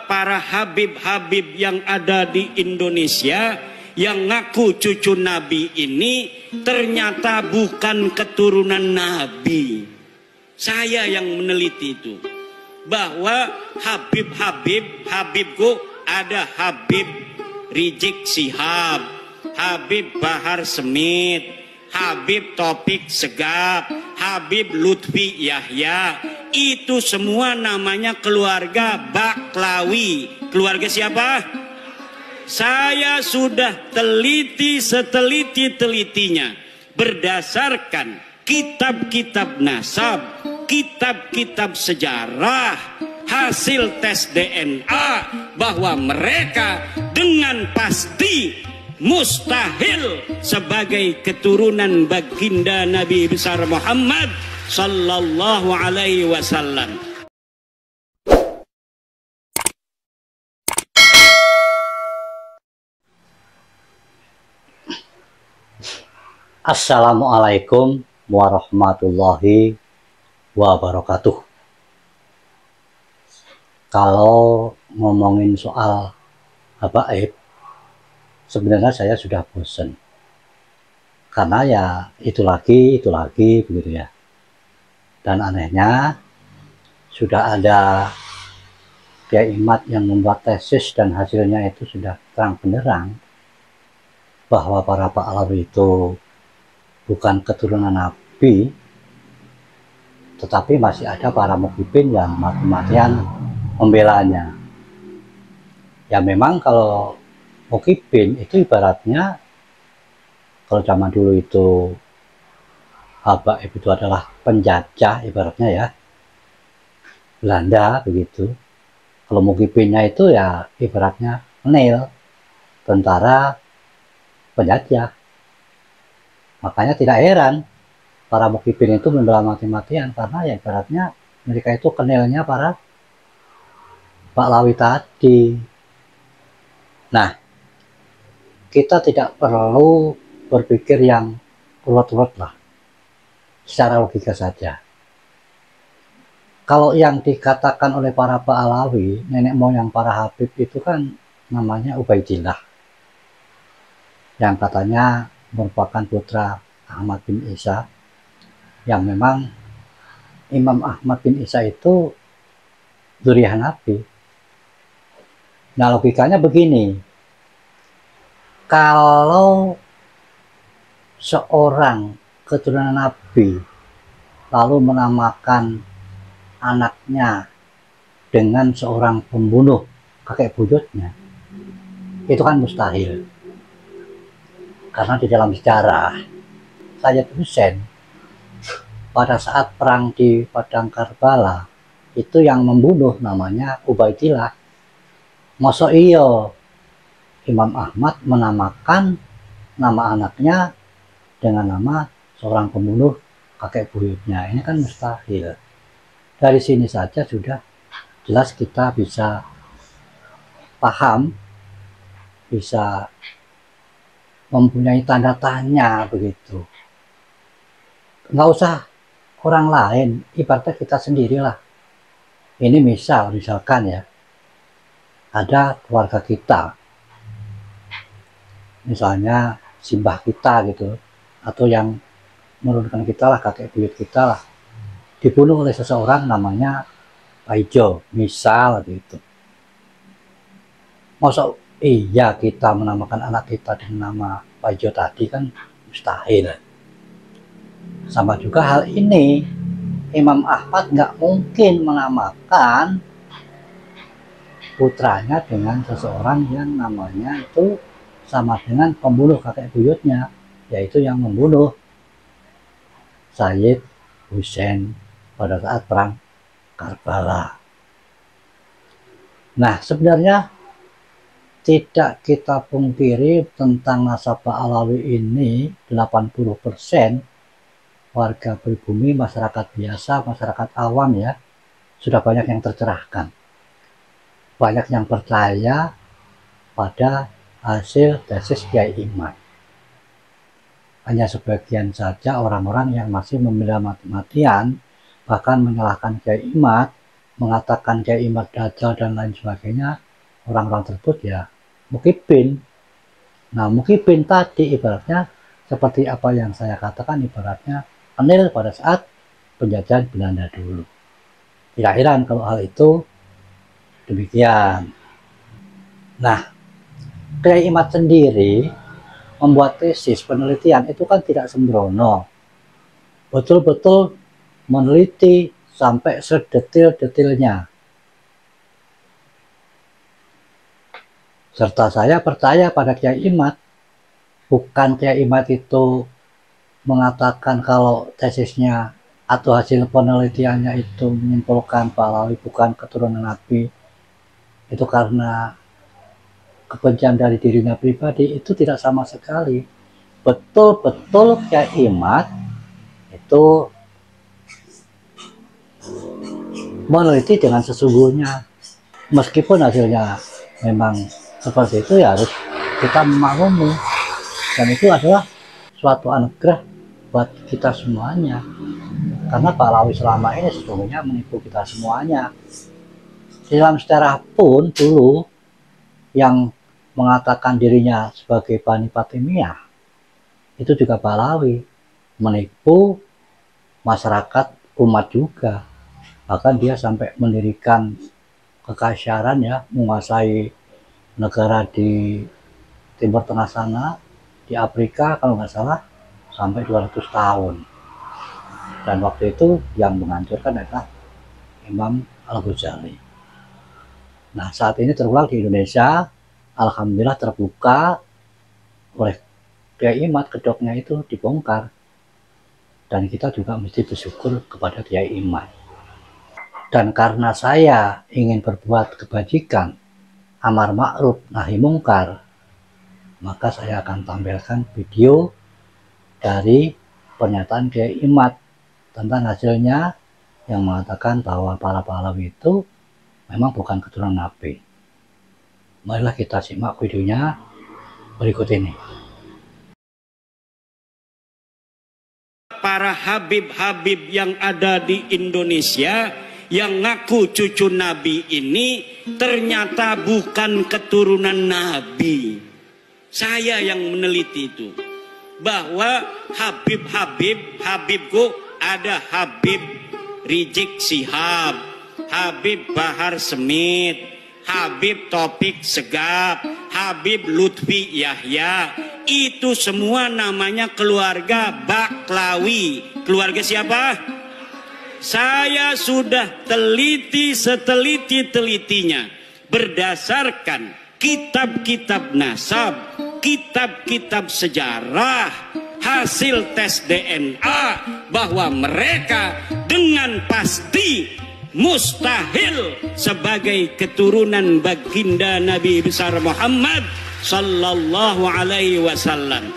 para habib-habib yang ada di Indonesia yang ngaku cucu Nabi ini ternyata bukan keturunan Nabi. Saya yang meneliti itu, bahwa Habibku ada Habib Rizik Syihab, Habib Bahar Smith, Habib Topik Segaf, Habib Lutfi Yahya. Itu semua namanya keluarga Baklawi. Keluarga siapa? Saya sudah teliti seteliti-telitinya berdasarkan kitab-kitab nasab, kitab-kitab sejarah, hasil tes DNA, bahwa mereka dengan pasti mustahil sebagai keturunan baginda Nabi besar Muhammad sallallahu alaihi wasallam. Assalamualaikum warahmatullahi wabarakatuh. Kalau ngomongin soal habaib, sebenarnya saya sudah bosan. Karena ya itu lagi begitu ya. Dan anehnya sudah ada Kiai Imad yang membuat tesis dan hasilnya itu sudah terang benderang bahwa para Pahlawi itu bukan keturunan Nabi, tetapi masih ada para mukhibin yang mati-matian membelanya. Ya memang kalau mukhibin itu ibaratnya, kalau zaman dulu itu habaib itu adalah penjajah ibaratnya ya, Belanda begitu. Kalau mukhibinnya itu ya ibaratnya Nil, tentara penjajah. Makanya tidak heran para mukhibin itu membela mati-matian, karena ya ibaratnya mereka itu kenilnya para Pahlawi tadi. Nah, kita tidak perlu berpikir yang ruwet-ruwet lah, secara logika saja. Kalau yang dikatakan oleh para Pahlawi, nenek moyang para habib itu kan namanya Ubaidillah, yang katanya merupakan putra Ahmad bin Isa, yang memang Imam Ahmad bin Isa itu dzurriyyah Nabi. Nah logikanya begini, kalau seorang keturunan Nabi lalu menamakan anaknya dengan seorang pembunuh kakek buyutnya, itu kan mustahil. Karena di dalam sejarah Sayyid Husain pada saat perang di Padang Karbala itu yang membunuh namanya Ubaidillah. Masa iya Imam Ahmad menamakan nama anaknya dengan nama seorang pembunuh kakek buyutnya? Ini kan mustahil. Dari sini saja sudah jelas kita bisa paham, bisa mempunyai tanda tanya begitu. Nggak usah orang lain, ibaratnya kita sendirilah. Ini misalkan ya, ada keluarga kita, misalnya simbah kita gitu, atau yang menurunkan kita lah, kakek buyut kita lah, dibunuh oleh seseorang namanya Paijo, misal gitu. Masa iya kita menamakan anak kita dengan nama Paijo tadi? Kan mustahil. Sama juga hal ini, Imam Ahmad nggak mungkin menamakan putranya dengan seseorang yang namanya itu sama dengan pembunuh kakek buyutnya, yaitu yang membunuh Sayyid Husain pada saat perang Karbala. Nah sebenarnya tidak kita pungkiri tentang nasab Pahlawi ini, 80% warga pribumi, masyarakat biasa, masyarakat awam ya, sudah banyak yang tercerahkan. Banyak yang percaya pada hasil tesis Kiai Imad. Hanya sebagian saja orang-orang yang masih membela mati-matian, bahkan menyalahkan Kiai Imad mengatakan Kiai Imad Dajjal dan lain sebagainya, orang-orang tersebut ya mukibin. Nah, mukibin tadi ibaratnya seperti apa yang saya katakan, ibaratnya penil pada saat penjajahan Belanda dulu. Tidak heran kalau hal itu demikian. Nah, Kiai Imad sendiri membuat tesis penelitian itu kan tidak sembrono. Betul-betul meneliti sampai sedetil-detilnya. Serta saya percaya pada Kiai Imad. Bukan Kiai Imad itu mengatakan kalau tesisnya atau hasil penelitiannya itu menyimpulkan Pak Alawi bukan keturunan Nabi. Itu karena kebencian dari dirinya pribadi, itu tidak sama sekali. Betul-betul Kiai Imad itu meneliti dengan sesungguhnya. Meskipun hasilnya memang seperti itu, ya harus kita memaklumi. Dan itu adalah suatu anugerah buat kita semuanya. Karena Pak Alawi selama ini sesungguhnya menipu kita semuanya. Dalam sejarah pun dulu yang mengatakan dirinya sebagai Bani Fatimiyah itu juga Pak Alawi, menipu masyarakat umat juga. Bahkan dia sampai mendirikan kekaisaran ya, menguasai negara di Timur Tengah sana, di Afrika kalau nggak salah sampai 200 tahun. Dan waktu itu yang menghancurkan adalah Imam Al-Ghazali. Nah, saat ini terulang di Indonesia, alhamdulillah terbuka oleh Kiai Imad, kedoknya itu dibongkar. Dan kita juga mesti bersyukur kepada Kiai Imad. Dan karena saya ingin berbuat kebajikan, amar ma'ruf nahi mungkar, maka saya akan tampilkan video dari pernyataan Kiai Imad tentang hasilnya yang mengatakan bahwa para Pahlawi itu memang bukan keturunan Nabi. Marilah kita simak videonya berikut ini. Para habib-habib yang ada di Indonesia yang ngaku cucu Nabi ini ternyata bukan keturunan Nabi. Saya yang meneliti itu. Bahwa Habibku ada Habib Rizik Syihab, Habib Bahar Smith, Habib Taufik Segaf, Habib Lutfi Yahya, itu semua namanya keluarga Baklawi. Keluarga siapa? Saya sudah teliti seteliti-telitinya berdasarkan kitab-kitab nasab, kitab-kitab sejarah, hasil tes DNA, bahwa mereka dengan pasti mustahil sebagai keturunan baginda Nabi besar Muhammad sallallahu alaihi wasallam.